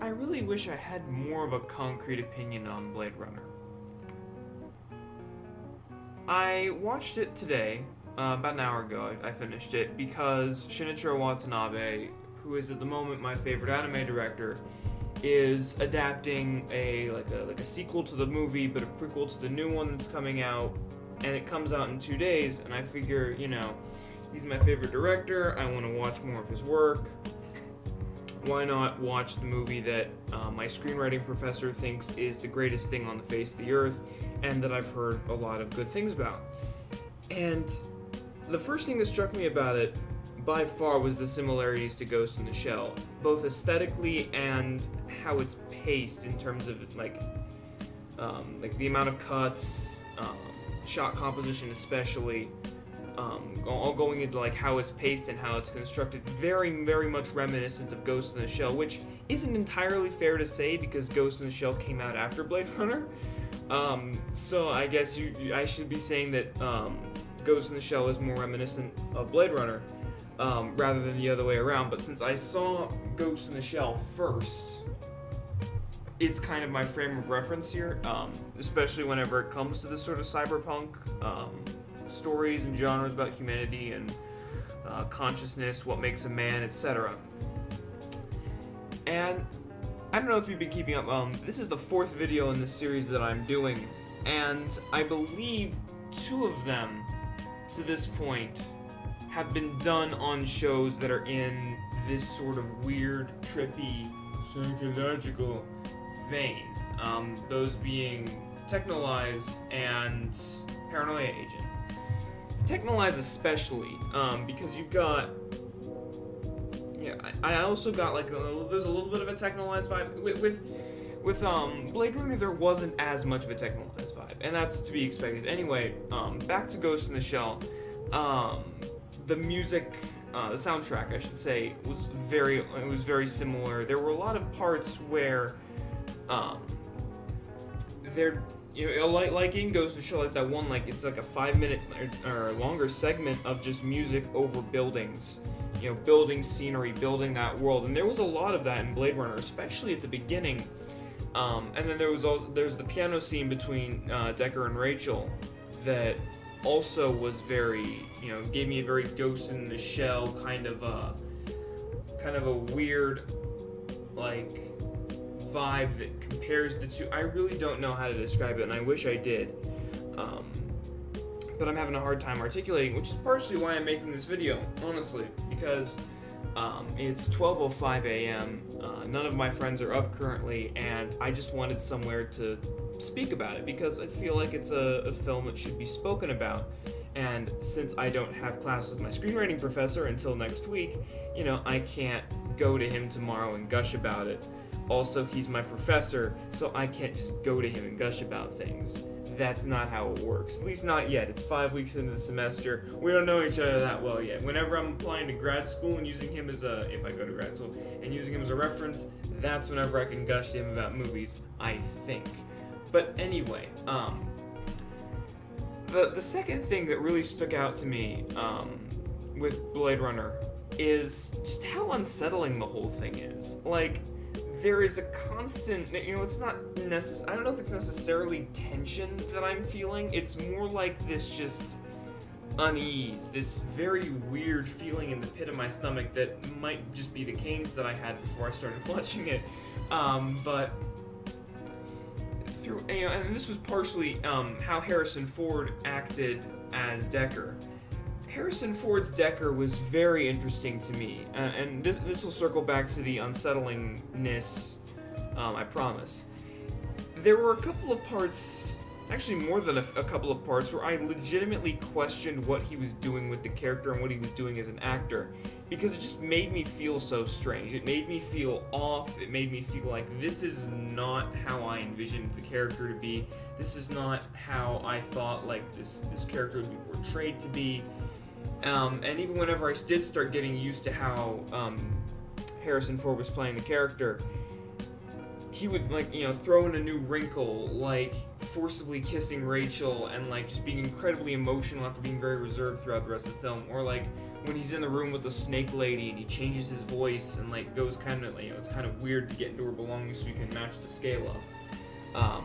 I really wish I had more of a concrete opinion on Blade Runner. I watched it today, about an hour ago. I finished it because Shinichiro Watanabe, who is at the moment my favorite anime director, is adapting a sequel to the movie, but a prequel to the new one that's coming out, and it comes out in 2 days. And I figure, he's my favorite director. I want to watch more of his work. Why not watch the movie that my screenwriting professor thinks is the greatest thing on the face of the earth, and that I've heard a lot of good things about? And the first thing that struck me about it, by far, was the similarities to Ghost in the Shell, both aesthetically and how it's paced in terms of like the amount of cuts, shot composition especially. All going into like how it's paced and how it's constructed, very, very much reminiscent of Ghost in the Shell, which isn't entirely fair to say because Ghost in the Shell came out after Blade Runner. So I guess I should be saying that Ghost in the Shell is more reminiscent of Blade Runner rather than the other way around. But since I saw Ghost in the Shell first, it's kind of my frame of reference here, especially whenever it comes to this sort of cyberpunk stories and genres about humanity and consciousness, what makes a man, etc. And I don't know if you've been keeping up, this is the 4th video in this series that I'm doing, and I believe 2 of them, to this point, have been done on shows that are in this sort of weird, trippy, psychological vein. Those being Technolize and Paranoia Agent. Technolize especially, because you've got, I also got there's a little bit of a Technolize vibe. With Blade Runner, there wasn't as much of a Technolize vibe, and that's to be expected. Anyway, back to Ghost in the Shell. The music, the soundtrack, I should say, was very similar. There were a lot of parts where, like in Ghost in the Shell, like that one, it's like a 5-minute or longer segment of just music over buildings, building scenery, building that world, and there was a lot of that in Blade Runner, especially at the beginning. And then there's the piano scene between Decker and Rachel that also was very, gave me a very Ghost in the Shell kind of a weird vibe that compares the two. I really don't know how to describe it, and I wish I did, but I'm having a hard time articulating, which is partially why I'm making this video, honestly, because it's 12:05 a.m. None of my friends are up currently, and I just wanted somewhere to speak about it because I feel like it's a film that should be spoken about. And since I don't have class with my screenwriting professor until next week, I can't go to him tomorrow and gush about it. Also, he's my professor, so I can't just go to him and gush about things. That's not how it works. At least not yet. It's 5 weeks into the semester. We don't know each other that well yet. Whenever I'm applying to grad school and using him if I go to grad school, and using him as a reference, that's whenever I can gush to him about movies, I think. But anyway, the second thing that really stuck out to me with Blade Runner is just how unsettling the whole thing is. There is a constant, it's not I don't know if it's necessarily tension that I'm feeling. It's more like this just unease, this very weird feeling in the pit of my stomach that might just be the canes that I had before I started watching it. But through, and this was partially how Harrison Ford acted as Decker. Harrison Ford's Decker was very interesting to me, and this will circle back to the unsettlingness, I promise. There were a couple of parts, actually more than a couple of parts, where I legitimately questioned what he was doing with the character and what he was doing as an actor, because it just made me feel so strange. It made me feel off. It made me feel like this is not how I envisioned the character to be. This is not how I thought this character would be portrayed to be. And even whenever I did start getting used to how Harrison Ford was playing the character, he would, like, throw in a new wrinkle, like forcibly kissing Rachel and, like, just being incredibly emotional after being very reserved throughout the rest of the film. Or, like, when he's in the room with the snake lady and he changes his voice and, like, goes kind of, it's kind of weird to get into her belongings so you can match the scale up.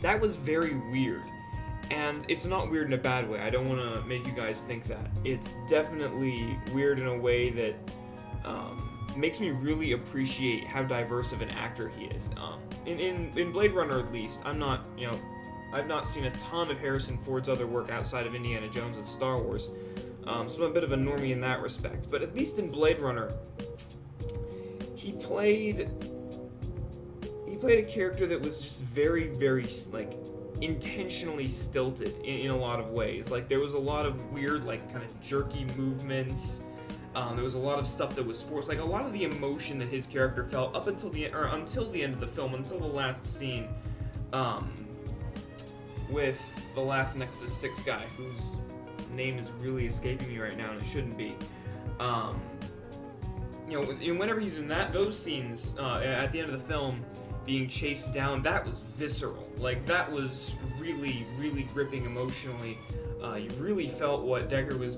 That was very weird. And it's not weird in a bad way. I don't want to make you guys think that. It's definitely weird in a way that makes me really appreciate how diverse of an actor he is. In Blade Runner, at least, I've not seen a ton of Harrison Ford's other work outside of Indiana Jones and Star Wars, so I'm a bit of a normie in that respect. But at least in Blade Runner, he played a character that was just very, very, like, intentionally stilted in a lot of ways. Like, there was a lot of weird, like, kind of jerky movements. There was a lot of stuff that was forced. Like, a lot of the emotion that his character felt up until the end of the film, until the last scene, with the last Nexus 6 guy, whose name is really escaping me right now, and it shouldn't be. Whenever he's in those scenes at the end of the film, being chased down, that was visceral. Like, that was really, really gripping emotionally. You really felt what Deckard was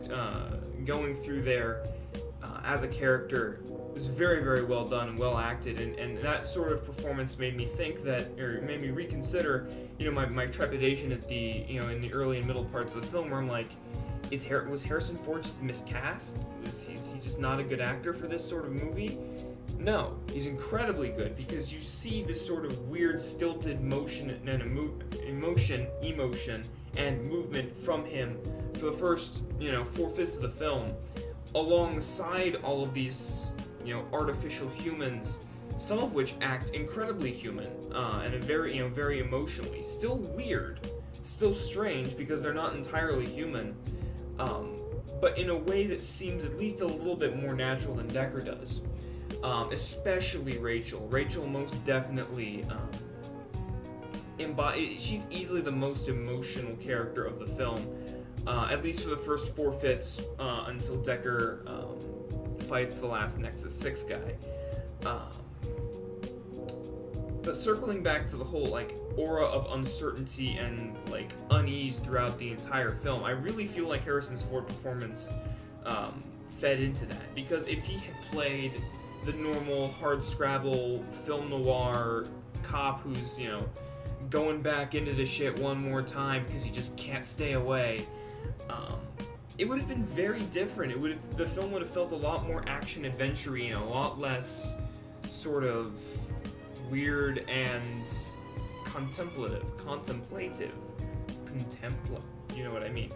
going through there as a character. It was very, very well done and well acted, and that sort of performance made me think that, or made me reconsider, my trepidation at the, in the early and middle parts of the film, where I'm like, was Harrison Ford just miscast? Is he just not a good actor for this sort of movie? No, he's incredibly good, because you see this sort of weird, stilted motion and emotion and movement from him for the first, 4/5 of the film, alongside all of these, artificial humans, some of which act incredibly human, and very, very emotionally. Still weird, still strange, because they're not entirely human, but in a way that seems at least a little bit more natural than Deckard does. Especially Rachel. Rachel most definitely she's easily the most emotional character of the film, at least for the first 4/5 until Deckard fights the last Nexus 6 guy. But circling back to the whole, like, aura of uncertainty and, like, unease throughout the entire film, I really feel like Harrison's Ford performance fed into that, because if he had played the normal hardscrabble film noir cop who's, going back into the shit one more time because he just can't stay away, it would have been very different. The film would have felt a lot more action adventure-y and a lot less sort of weird and contemplative, you know what I mean?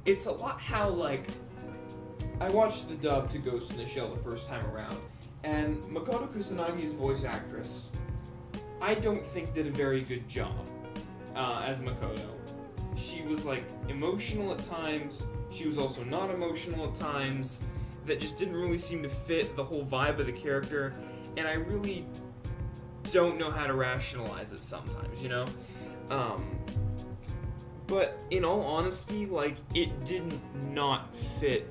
It's a lot how, like, I watched the dub to Ghost in the Shell the first time around, and Makoto Kusanagi's voice actress, I don't think did a very good job as Makoto. She was, like, emotional at times, she was also not emotional at times, that just didn't really seem to fit the whole vibe of the character, and I really don't know how to rationalize it sometimes, But in all honesty, like, it did not fit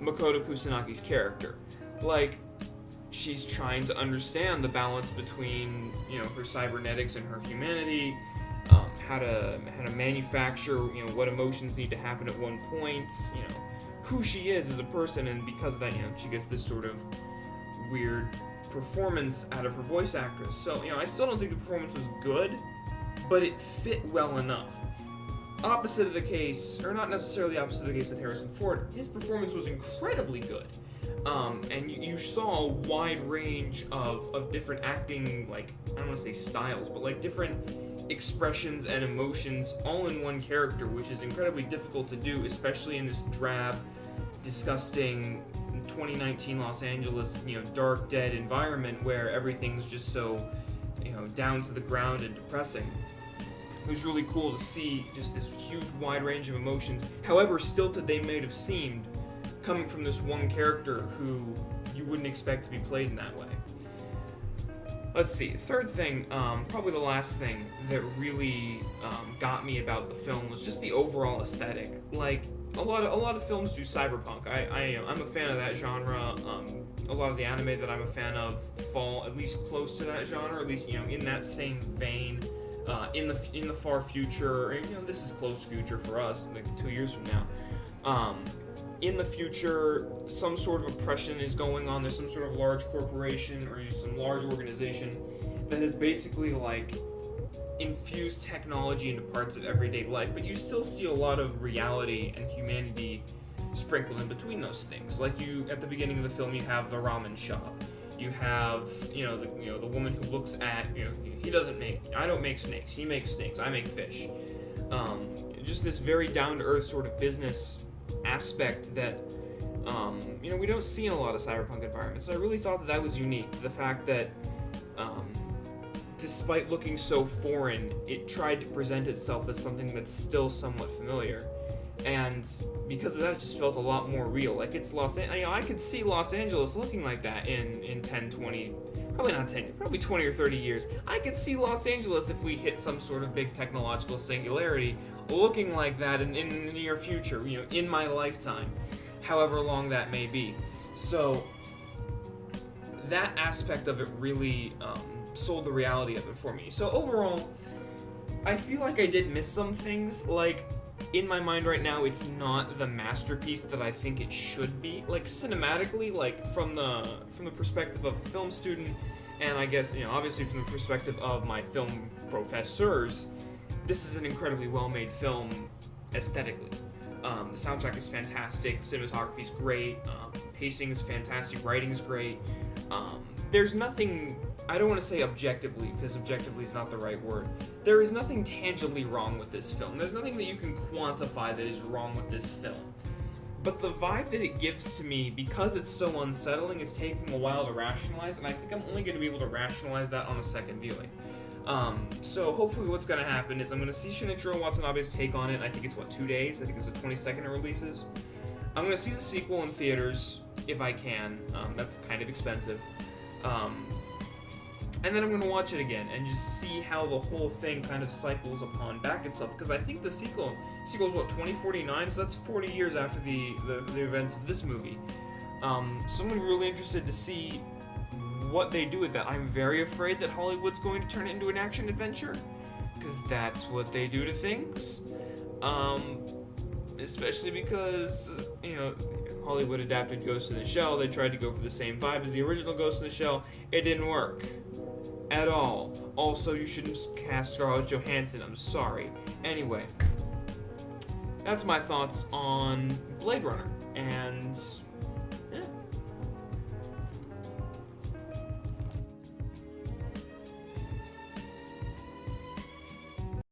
Makoto Kusanagi's character. Like, she's trying to understand the balance between, her cybernetics and her humanity, how to manufacture, what emotions need to happen at one point, who she is as a person, and because of that, she gets this sort of weird performance out of her voice actress. So, I still don't think the performance was good, but it fit well enough. Opposite of the case, or not necessarily opposite of the case with Harrison Ford, his performance was incredibly good. And you saw a wide range of different acting, like, I don't want to say styles, but, like, different expressions and emotions all in one character, which is incredibly difficult to do, especially in this drab, disgusting 2019 Los Angeles, dark, dead environment where everything's just so, down to the ground and depressing. It was really cool to see just this huge wide range of emotions, however stilted they may have seemed, coming from this one character who you wouldn't expect to be played in that way. Let's see, third thing, probably the last thing that really got me about the film was just the overall aesthetic. Like, a lot of films do cyberpunk. I'm a fan of that genre. a lot of the anime that I'm a fan of fall at least close to that genre, at least, in that same vein. In the far future, and this is close future for us, like 2 years from now. In the future, some sort of oppression is going on. There's some sort of large corporation or some large organization that has basically like infused technology into parts of everyday life, but you still see a lot of reality and humanity sprinkled in between those things. Like at the beginning of the film, you have the ramen shop. You have, the woman who looks at, I don't make snakes. He makes snakes. I make fish. Just this very down-to-earth sort of business aspect that, we don't see in a lot of cyberpunk environments. So I really thought that was unique. The fact that, despite looking so foreign, it tried to present itself as something that's still somewhat familiar. And because of that, it just felt a lot more real. Like, it's I could see Los Angeles looking like that in 10, 20, probably not 10, probably 20 or 30 years. I could see Los Angeles, if we hit some sort of big technological singularity, looking like that in the near future, in my lifetime, however long that may be. So, that aspect of it really sold the reality of it for me. So overall, I feel like I did miss some things. Like, in my mind right now, it's not the masterpiece that I think it should be. Like, cinematically, like, from the perspective of a film student, and I guess, obviously from the perspective of my film professors, this is an incredibly well-made film aesthetically. The soundtrack is fantastic, cinematography is great, pacing is fantastic, writing is great. There's nothing, I don't want to say objectively, because objectively is not the right word. There is nothing tangibly wrong with this film. There's nothing that you can quantify that is wrong with this film. But the vibe that it gives to me, because it's so unsettling, is taking a while to rationalize, and I think I'm only going to be able to rationalize that on a second viewing. So hopefully what's going to happen is I'm going to see Shinichiro Watanabe's take on it. I think it's, 2 days? I think it's the 22nd it releases. I'm going to see the sequel in theaters, if I can. That's kind of expensive. And then I'm going to watch it again and just see how the whole thing kind of cycles upon back itself. Because I think the sequel is 2049, so that's 40 years after the events of this movie. So I'm really interested to see what they do with that. I'm very afraid that Hollywood's going to turn it into an action adventure, because that's what they do to things. Especially because, Hollywood adapted Ghost in the Shell. They tried to go for the same vibe as the original Ghost in the Shell. It didn't work at all. Also, you shouldn't cast Scarlett Johansson. I'm sorry. Anyway, that's my thoughts on Blade Runner, and